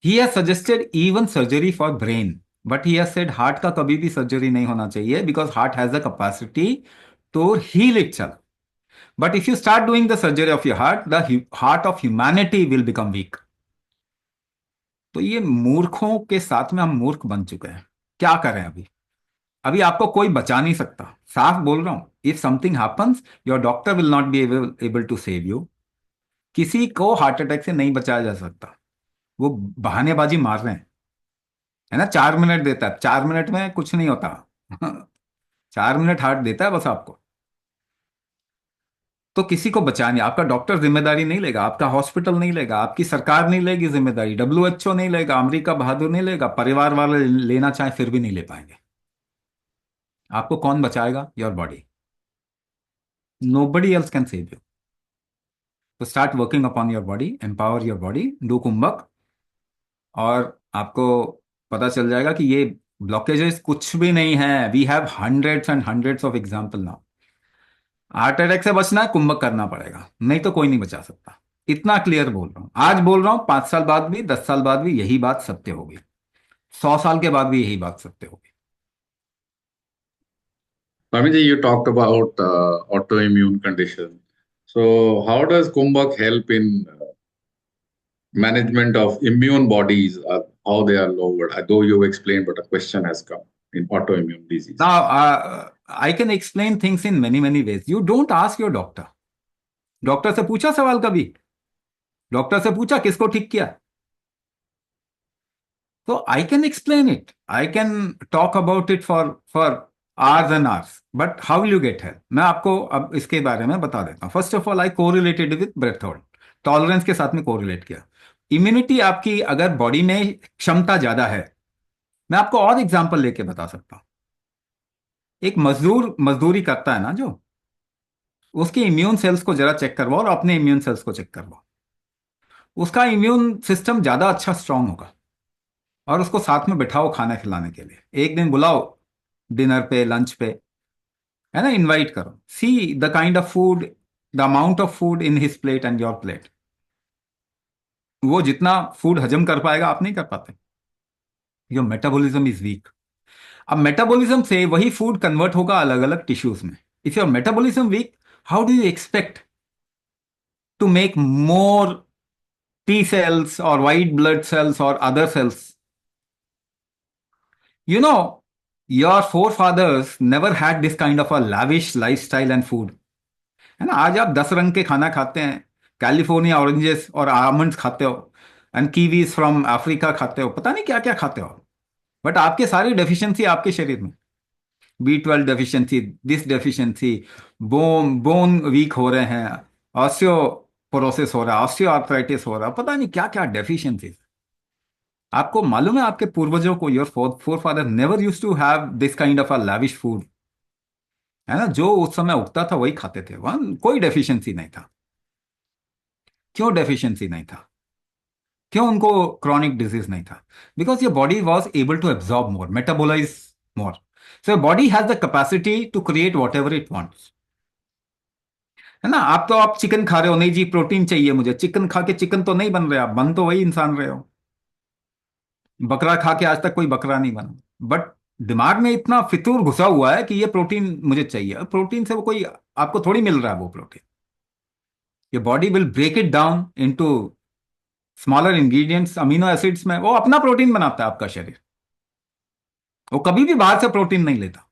he has suggested even surgery for brain, but he has said heart का कभी भी सर्जरी नहीं होना चाहिए, because heart has the capacity to heal itself. But if you start doing the surgery of your heart, the heart of humanity will become weak. तो ये मूर्खों के साथ में हम मूर्ख बन चुके हैं। क्या करें अभी? अभी आपको कोई बचा नहीं सकता, साफ बोल रहा हूं। If something happens, your doctor will not be able to save you. किसी को हार्ट अटैक से नहीं बचाया जा सकता। वो बहानेबाजी मार रहे हैं, है ना। 4 मिनट देता है, 4 मिनट में कुछ नहीं होता। 4 मिनट हार्ट देता है बस आपको। तो किसी को बचाने आपका डॉक्टर जिम्मेदारी नहीं लेगा, आपका हॉस्पिटल नहीं लेगा, आपकी सरकार नहीं लेगी जिम्मेदारी, डब्ल्यूएचओ नहीं लेगा, अमेरिका बहादुर नहीं लेगा, परिवार वाले लेना चाहे फिर भी नहीं ले पाएंगे। आपको कौन बचाएगा? Your body. Nobody else can save you. तो start working upon your body, empower your body, do kumbhak, और आपको पता चल जाएगा कि ये ब्लॉकेजेस कुछ भी नहीं है। We have hundreds and hundreds of example now. Heart attack से बचना है, कुंभक करना पड़ेगा, नहीं तो कोई नहीं बचा सकता। इतना क्लियर बोल रहा हूं, आज बोल रहा हूं, 5 साल बाद भी, 10 साल बाद भी यही बात सत्य होगी। 100 साल के बाद भी यही बात सत्य होगी। Swamiji, you talked about autoimmune condition. So, how does Kumbhak help in management of immune bodies, how they are lowered? Though you explained, but a question has come in autoimmune disease. Now, I can explain things in many many ways. You don't ask your doctor. Doctor से पूछा सवाल कभी? Doctor से पूछा किसको ठीक किया? तो I can explain it, I can talk about it for hours and hours, but how will you get help? मैं आपको अब इसके बारे में बता देता हूं। First of all, I correlated with breath hold, tolerance के साथ में कोरिलेट किया। इम्यूनिटी आपकी अगर बॉडी में क्षमता ज्यादा है, मैं आपको और एग्जांपल लेके बता सकता हूं। एक मजदूर मजदूरी करता है ना, जो उसके इम्यून सेल्स को जरा चेक करवाओ और अपने इम्यून सेल्स को चेक करवाओ। उसका इम्यून सिस्टम ज्यादा अच्छा स्ट्रांग होगा। और उसको साथ में बिठाओ खाना खिलाने के लिए, एक दिन बुलाओ डिनर पे, लंच पे, है ना, इनवाइट करो। See the kind of food, the amount of food in his plate and your plate. वो जितना फूड हजम कर पाएगा, आप नहीं कर पाते। Your metabolism is weak. अब मेटाबॉलिज्म से वही फूड कन्वर्ट होगा अलग अलग टिश्यूज में। If your metabolism weak, how do you expect to make more T cells or white blood cells or other cells? You know, your forefathers never had this kind of a lavish lifestyle and food. है ना, आज आप 10 रंग के खाना खाते हैं, California oranges और आलमंड्स खाते हो, एंड कीवीज फ्रॉम अफ्रीका खाते हो, पता नहीं क्या क्या खाते हो। बट आपके सारी डेफिशिएंसी आपके शरीर में, B12 deficiency, this deficiency, bone bone weak हो रहे हैं, ऑस्टियोपोरोसिस हो रहा है, ऑस्टियो आर्थराइटिस हो रहा है, पता नहीं क्या क्या डेफिशिएंसी। आपको मालूम है आपके पूर्वजों को, your forefather never use to have this kind of a lavish food, है ना। जो उस समय उगता था वही खाते थे, वहां कोई डेफिशिएंसी नहीं था। क्यों डेफिशिएंसी नहीं था? क्यों उनको क्रॉनिक डिजीज नहीं था? Because your body was able to absorb more, metabolise more. So body has the capacity to create whatever it wants, है ना। आप चिकन खा रहे हो, नहीं जी प्रोटीन चाहिए मुझे, चिकन खा के चिकन तो नहीं बन रहे आप, बन तो वही इंसान रहे हो। बकरा खा के आज तक कोई बकरा नहीं बना, बट दिमाग में इतना फितूर घुसा हुआ है कि ये प्रोटीन मुझे चाहिए। प्रोटीन से वो कोई आपको थोड़ी मिल रहा है वो प्रोटीन। ये body will break it down into smaller ingredients, amino acids में, वो अपना प्रोटीन बनाता है आपका शरीर। वो कभी भी बाहर से प्रोटीन नहीं लेता।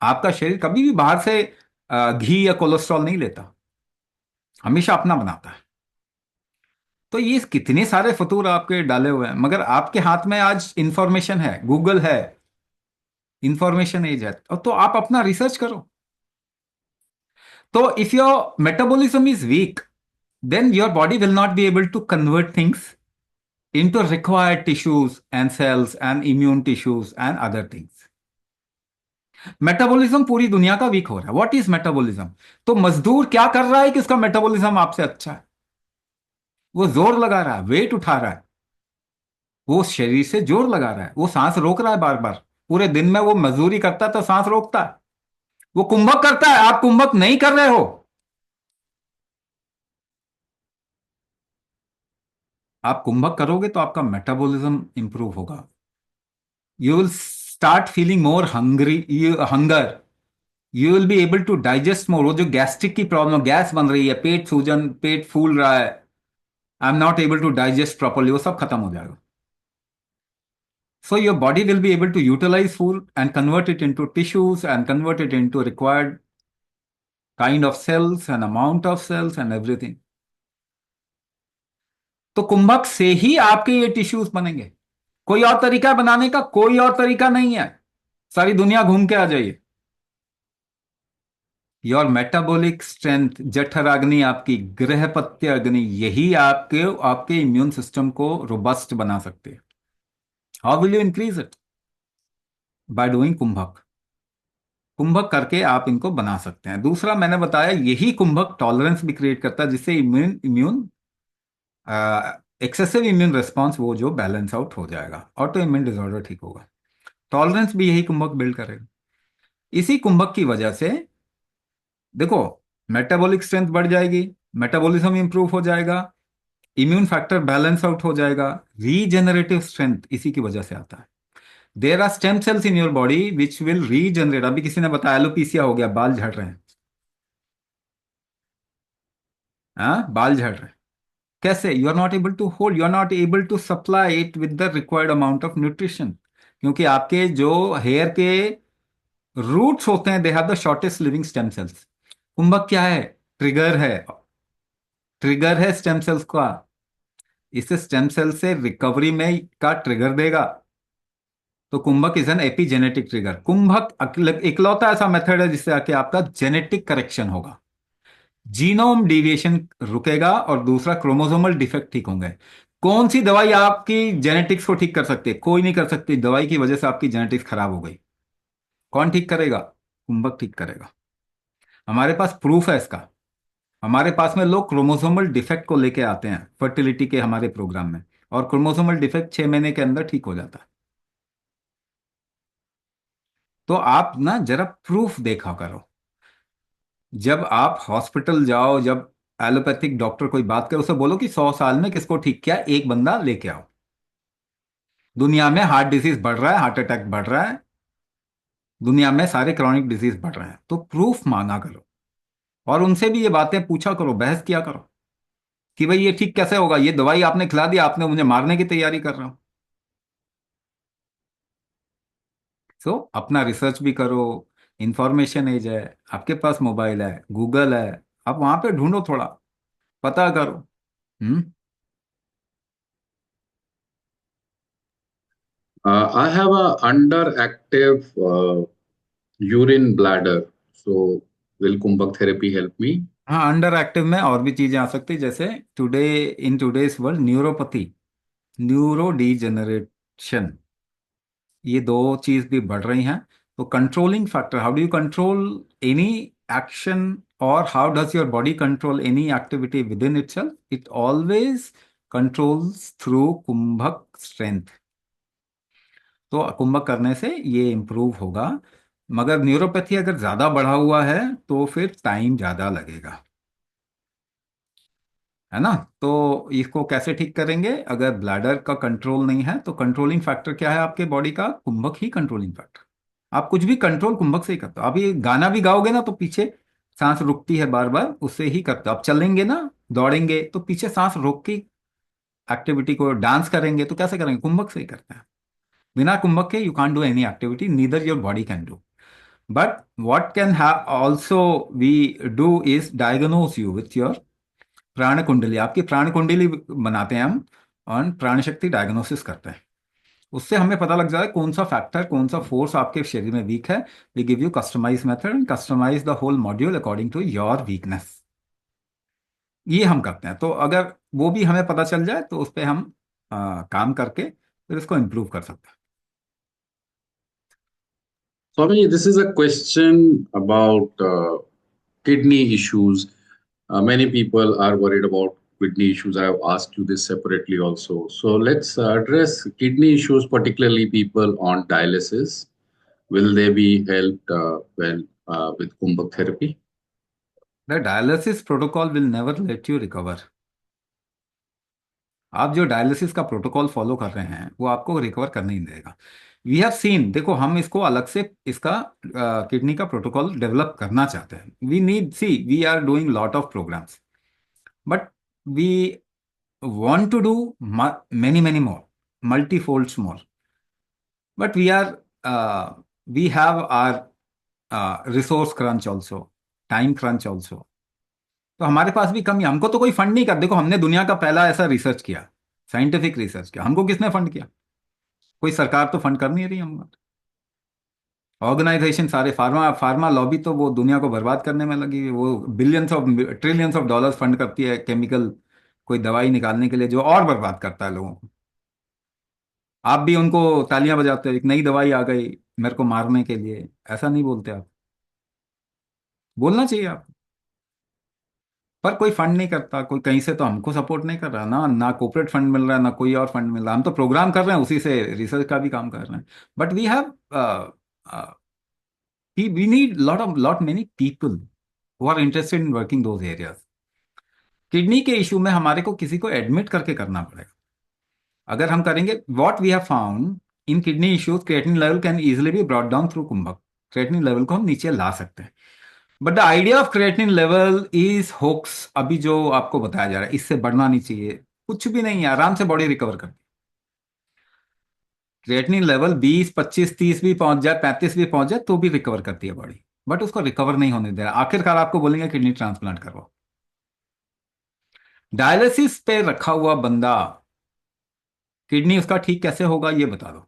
आपका शरीर कभी भी बाहर से घी या कोलेस्ट्रॉल नहीं लेता। हमेशा अपना बनाता है। तो ये कितने सारे फतूर आपके डाले हुए हैं, मगर आपके हाथ में आज इंफॉर्मेशन है, गूगल है, इंफॉर्मेशन एज है, तो आप अपना रिसर्च करो। तो if your metabolism is week, then your body will not be able to convert things into required tissues and cells and immune tissues and other things. Metabolism पूरी दुनिया का वीक हो रहा है। What is metabolism? तो मजदूर क्या कर रहा है कि उसका मेटाबॉलिज्म आपसे अच्छा है? वो जोर लगा रहा है, वेट उठा रहा है, वो शरीर से जोर लगा रहा है, वो सांस रोक रहा है बार बार। पूरे दिन में वो मजदूरी करता है तो सांस रोकता है। वो कुंभक करता है, आप कुंभक नहीं कर रहे हो। आप कुंभक करोगे तो आपका मेटाबॉलिज्म इंप्रूव होगा। You will start feeling more hungry, hunger. You will be able to digest more. वो जो गैस्ट्रिक की प्रॉब्लम, गैस बन रही है, पेट सूजन, पेट फूल रहा है, I am not able to digest properly, वो सब खत्म हो जाएगा। So your body will be able to utilize food and convert it into tissues and convert it into required kind of cells and amount of cells and everything. तो कुंभक से ही आपके ये tissues बनेंगे। कोई और तरीका है बनाने का? कोई और तरीका नहीं है। सारी दुनिया घूम के आ जाइए। योर मेटाबॉलिक स्ट्रेंथ, जठराग्नि, आपकी गृहपत्य अग्नि, यही आपके आपके इम्यून सिस्टम को रोबस्ट बना सकते हैं। How will you increase it? By doing kumbhak. Kumbhak करके आप इनको बना सकते हैं। दूसरा मैंने बताया, यही कुंभक टॉलरेंस भी क्रिएट करता है, जिससे immune immune excessive immune response वो जो बैलेंस आउट हो जाएगा, ऑटो इम्यून डिसऑर्डर ठीक होगा। टॉलरेंस भी यही कुंभक बिल्ड करेगा। इसी कुंभक की वजह से देखो, मेटाबॉलिक स्ट्रेंथ बढ़ जाएगी, मेटाबॉलिज्म इंप्रूव हो जाएगा, इम्यून फैक्टर बैलेंस आउट हो जाएगा, रीजेनरेटिव स्ट्रेंथ इसी की वजह से आता है। There are stem cells in your body which will regenerate. अभी किसी ने बताया एलोपीसिया हो गया, बाल झड़ रहे हैं। हाँ, बाल झड़ रहे हैं। कैसे? You are not able to hold, you are not able to supply it with the required amount of nutrition, क्योंकि आपके जो हेयर के रूट्स होते हैं, they have the shortest living stem cells. Kumbhak क्या है? ट्रिगर है। ट्रिगर है स्टेम सेल्स का। इस स्टेम सेल से रिकवरी में का ट्रिगर देगा। तो कुंभक इज एन एपिजेनेटिक ट्रिगर। कुंभक इकलौता ऐसा मेथड है जिससे आके आपका जेनेटिक करेक्शन होगा, जीनोम डिविएशन रुकेगा, और दूसरा क्रोमोसोमल डिफेक्ट ठीक होंगे। कौन सी दवाई आपकी जेनेटिक्स को ठीक कर सकती है? कोई नहीं कर सकती। दवाई की वजह से आपकी जेनेटिक्स खराब हो गई। कौन ठीक करेगा? कुंभक ठीक करेगा। हमारे पास प्रूफ है इसका। हमारे पास में लोग क्रोमोसोमल डिफेक्ट को लेके आते हैं फर्टिलिटी के हमारे प्रोग्राम में, और क्रोमोसोमल डिफेक्ट 6 महीने के अंदर ठीक हो जाता है। तो आप ना जरा प्रूफ देखा करो। जब आप हॉस्पिटल जाओ, जब एलोपैथिक डॉक्टर कोई बात करे, उसे बोलो कि 100 साल में किसको ठीक किया, एक बंदा लेके आओ। दुनिया में हार्ट डिजीज बढ़ रहा है, हार्ट अटैक बढ़ रहा है, दुनिया में सारे क्रॉनिक डिजीज बढ़ रहे हैं। तो प्रूफ मांगा करो, और उनसे भी ये बातें पूछा करो, बहस किया करो कि भाई ये ठीक कैसे होगा, ये दवाई आपने खिला दी, आपने मुझे मारने की तैयारी कर रहा हूं। सो अपना रिसर्च भी करो। इंफॉर्मेशन एज है, आपके पास मोबाइल है, गूगल है, आप वहां पे ढूंढो, थोड़ा पता करो। हम्म। I have a underactive urine bladder. So will Kumbhak therapy help me? हाँ, अंडर एक्टिव में और भी चीजें आ सकती, जैसे today in today's world neuropathy, neuro degeneration, ये दो चीज भी बढ़ रही हैं। तो controlling factor, how do you control any action, और how does your body control any activity within itself? It always controls through kumbhak strength. तो कुंभक करने से ये इंप्रूव होगा। मगर न्यूरोपैथी अगर ज्यादा बढ़ा हुआ है तो फिर टाइम ज्यादा लगेगा, है ना? तो इसको कैसे ठीक करेंगे? अगर ब्लैडर का कंट्रोल नहीं है तो कंट्रोलिंग फैक्टर क्या है आपके बॉडी का? कुंभक ही कंट्रोलिंग फैक्टर। आप कुछ भी कंट्रोल कुंभक से ही करते हो। आप ये गाना भी गाओगे ना तो पीछे सांस रुकती है बार बार, उससे ही करते हो। आप चलेंगे ना, दौड़ेंगे, तो पीछे सांस रोक के एक्टिविटी को, डांस करेंगे तो कैसे करेंगे? कुंभक से ही करते हैं। बिना कुंभक के you can't do any activity, neither your body can do. But what can have also we do is diagnose you with your प्राण कुंडली, आपकी प्राण कुंडली बनाते हैं हम, और प्राण शक्ति डायग्नोसिस करते हैं। उससे हमें पता लग जाए कौन सा फैक्टर, कौन सा फोर्स आपके शरीर में वीक है। We give you customize method and customize the whole module according to your weakness. ये हम करते हैं। तो अगर वो भी हमें पता चल जाए तो उस पर हम काम करके फिर इसको इम्प्रूव कर सकते हैं। Swami, this is a question about kidney issues. Many people are worried about kidney issues. I have asked you this separately also. So let's address kidney issues, particularly people on dialysis. Will they be helped with Kumbhak therapy? The dialysis protocol will never let you recover. आप जो dialysis का protocol follow कर रहे हैं वो आपको recover करने नहीं देगा। वी हैव सीन, देखो हम इसको अलग से इसका किडनी का प्रोटोकॉल डेवलप करना चाहते हैं। We need, see we are doing lot of programmes, but we want to do many many more, multi-folds more, but we have our resource crunch also, time crunch also। तो हमारे पास भी कमी, हमको तो कोई फंड नहीं कर, देखो हमने दुनिया का पहला ऐसा रिसर्च किया, साइंटिफिक रिसर्च किया, हमको किसने फंड किया? कोई सरकार तो फंड कर नहीं रही हमको। ऑर्गेनाइजेशन सारे, फार्मा फार्मा लॉबी तो वो दुनिया को बर्बाद करने में लगी है। वो billions of trillions of dollars fund करती है केमिकल कोई दवाई निकालने के लिए, जो और बर्बाद करता है लोगों को। आप भी उनको तालियां बजाते हो, एक नई दवाई आ गई मेरे को मारने के लिए, ऐसा नहीं बोलते आप। बोलना चाहिए आप, पर कोई फंड नहीं करता, कोई कहीं से तो हमको सपोर्ट नहीं कर रहा ना, ना कॉर्पोरेट फंड मिल रहा है, ना कोई और फंड मिल रहा है। हम तो प्रोग्राम कर रहे हैं, उसी से रिसर्च का भी काम कर रहे हैं। But we have we need lot many people who are interested in working those areas. Kidney के इशू में हमारे को किसी को एडमिट करके करना पड़ेगा। अगर हम करेंगे, what we have found in kidney issues, creatinine level can easily be brought down through kumbhak. Creatinine level को हम नीचे ला सकते हैं, but the idea of creatinine level is hoax. अभी जो आपको बताया जा रहा है इससे बढ़ना नहीं चाहिए, कुछ भी नहीं है, आराम से बॉडी रिकवर करती है। क्रिएटिनिन लेवल 20 25 30 भी पहुंच जाए, 35 भी पहुंच जाए तो भी रिकवर करती है बॉडी, बट उसको रिकवर नहीं होने दे रहा। आखिरकार आपको बोलेंगे किडनी ट्रांसप्लांट करवाओ। डायलिसिस पे रखा हुआ बंदा, किडनी उसका ठीक कैसे होगा ये बता दो।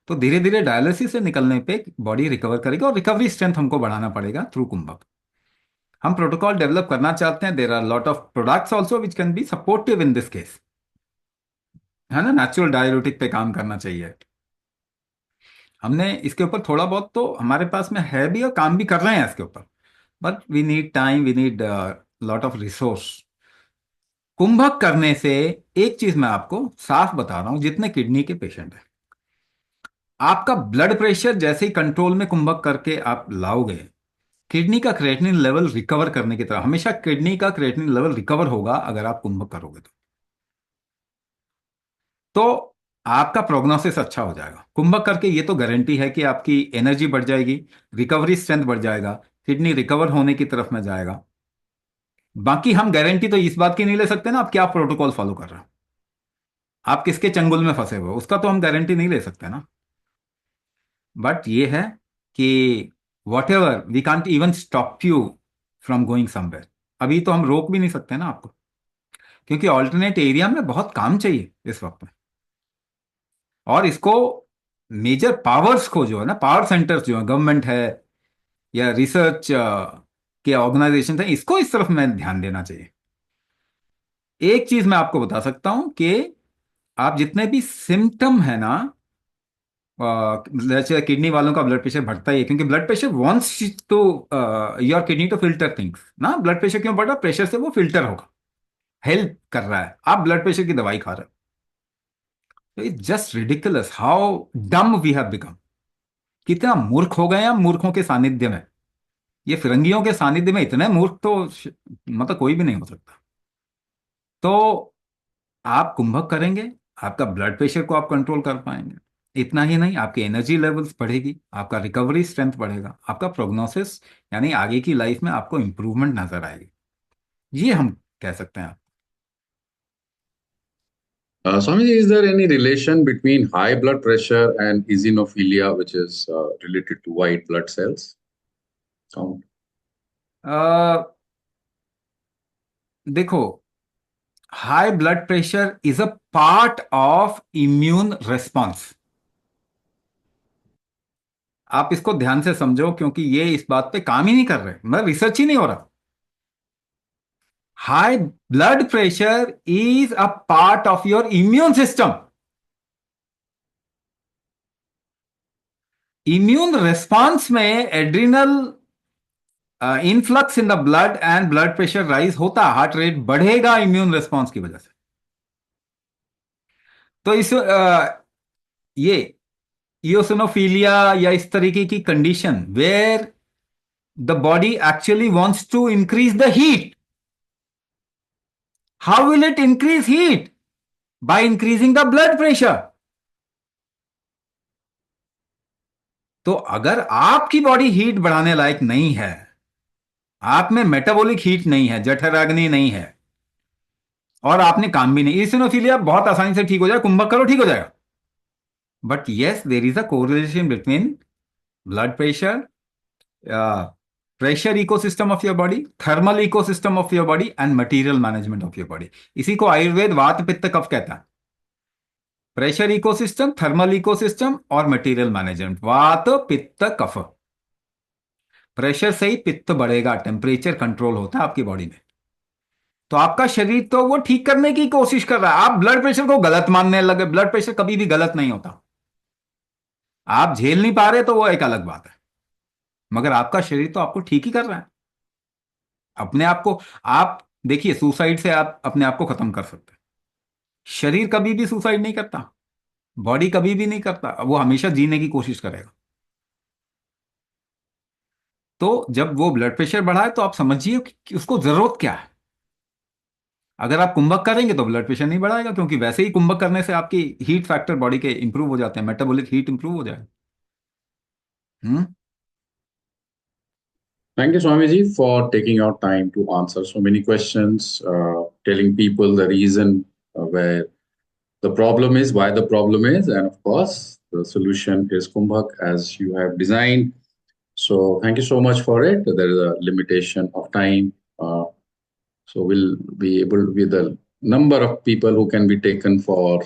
तो धीरे धीरे डायलिसिस से निकलने पे बॉडी रिकवर करेगी, और रिकवरी स्ट्रेंथ हमको बढ़ाना पड़ेगा थ्रू कुंभक। हम प्रोटोकॉल डेवलप करना चाहते हैं। There are lot of products also which can be supportive in this case, है ना। नेचुरल डायरेटिक पे काम करना चाहिए। हमने इसके ऊपर थोड़ा बहुत तो हमारे पास में है भी, और काम भी कर रहे हैं इसके ऊपर, but we need time, we need lot of resource. Kumbhak करने से एक चीज मैं आपको साफ बता रहा हूं, जितने किडनी के पेशेंट हैं, आपका ब्लड प्रेशर जैसे ही कंट्रोल में कुंभक करके आप लाओगे, किडनी का क्रिएटिनिन लेवल रिकवर करने की तरह, हमेशा किडनी का क्रिएटिनिन लेवल रिकवर होगा अगर आप कुंभक करोगे तो आपका प्रोग्नोसिस अच्छा हो जाएगा। कुंभक करके ये तो गारंटी है कि आपकी एनर्जी बढ़ जाएगी, रिकवरी स्ट्रेंथ बढ़ जाएगा, किडनी रिकवर होने की तरफ में जाएगा। बाकी हम गारंटी तो इस बात की नहीं ले सकते ना आप क्या प्रोटोकॉल फॉलो कर रहे हो, आप किसके चंगुल में फंसे हुए हो, उसका तो हम गारंटी नहीं ले सकते ना। बट ये है कि whatever, we can't even stop you from going somewhere. अभी तो हम रोक भी नहीं सकते ना आपको, क्योंकि ऑल्टरनेट एरिया में बहुत काम चाहिए इस वक्त में। और इसको मेजर पावर्स को जो है ना, पावर सेंटर्स जो है, गवर्नमेंट है या रिसर्च के ऑर्गेनाइजेशन है, इसको इस तरफ में ध्यान देना चाहिए। एक चीज मैं आपको बता सकता हूं कि आप जितने भी सिम्टम है ना, जैसे किडनी वालों का ब्लड प्रेशर बढ़ता ही है, क्योंकि blood pressure wants to your kidney to filter things ना। ब्लड प्रेशर क्यों बढ़ रहा है? प्रेशर से वो फिल्टर होगा, हेल्प कर रहा है। आप ब्लड प्रेशर की दवाई खा रहे हो, तो इट्स जस्ट रिडिकुलस हाउ डम वी हैव बिकम। कितना मूर्ख हो गए हैं हम मूर्खों के सानिध्य में। ये फिरंगियों के सानिध्य में इतने मूर्ख तो मतलब कोई भी नहीं हो सकता। तो आप कुंभक करेंगे, आपका ब्लड प्रेशर को आप कंट्रोल कर पाएंगे। इतना ही नहीं, आपकी एनर्जी लेवल्स बढ़ेगी, आपका रिकवरी स्ट्रेंथ बढ़ेगा, आपका प्रोग्नोसिस यानी आगे की लाइफ में आपको इंप्रूवमेंट नजर आएगी। ये हम कह सकते हैं। Swamiji, is there any relation between high blood pressure and eosinophilia, which is related to white blood cells count? देखो, high blood pressure is a part of immune response. आप इसको ध्यान से समझो, क्योंकि ये इस बात पे काम ही नहीं कर रहे, मतलब रिसर्च ही नहीं हो रहा। High blood pressure is a part of your immune system. Immune response में adrenal influx in the blood and blood pressure rise होता, हार्ट रेट बढ़ेगा इम्यून रिस्पॉन्स की वजह से। तो इस ये इयोसिनोफिलिया या इस तरीके की condition where the body actually wants to increase the heat, how will it increase heat? By increasing the blood pressure. तो अगर आपकी बॉडी हीट बढ़ाने लायक नहीं है, आप में मेटाबॉलिक हीट नहीं है, जठराग्नि नहीं है, और आपने काम भी नहीं, इसिनोफिलिया बहुत आसानी से ठीक हो जाए, कुंभक करो ठीक हो जाएगा। But yes, there is a correlation between blood pressure, pressure ecosystem of your body, thermal ecosystem of your body and material management of your body. इसी को आयुर्वेद वात पित्त कफ कहता है। प्रेशर इकोसिस्टम, थर्मल इकोसिस्टम और मटेरियल मैनेजमेंट, वात पित्त कफ। Pressure से ही पित्त बढ़ेगा, टेम्परेचर कंट्रोल होता है आपकी बॉडी में। तो आपका शरीर तो वो ठीक करने की कोशिश कर रहा है, आप ब्लड प्रेशर को गलत मानने लगे। ब्लड प्रेशर कभी भी गलत नहीं होता, आप झेल नहीं पा रहे तो वो एक अलग बात है, मगर आपका शरीर तो आपको ठीक ही कर रहा है। अपने आप को, आप देखिए, सुसाइड से आप अपने आप को खत्म कर सकते हैं, शरीर कभी भी सुसाइड नहीं करता, बॉडी कभी भी नहीं करता, वो हमेशा जीने की कोशिश करेगा। तो जब वो ब्लड प्रेशर बढ़ा है तो आप समझिए कि उसको जरूरत क्या है। अगर आप कुंभक करेंगे तो ब्लड प्रेशर नहीं बढ़ाएगा, क्योंकि वैसे ही कुंभक करने से आपकी हीट फैक्टर बॉडी के इंप्रूव हो जाते हैं, मेटाबॉलिक हीट इंप्रूव हो जाएगा। हम्म। Thank you, Swamiji, for taking your time to answer so many questions, telling people the reason where the problem is, why the problem is, and of course, the solution is Kumbhak as you have designed. So, thank you so much for it. There is a limitation of time. So, we'll be able with the number of people who can be taken for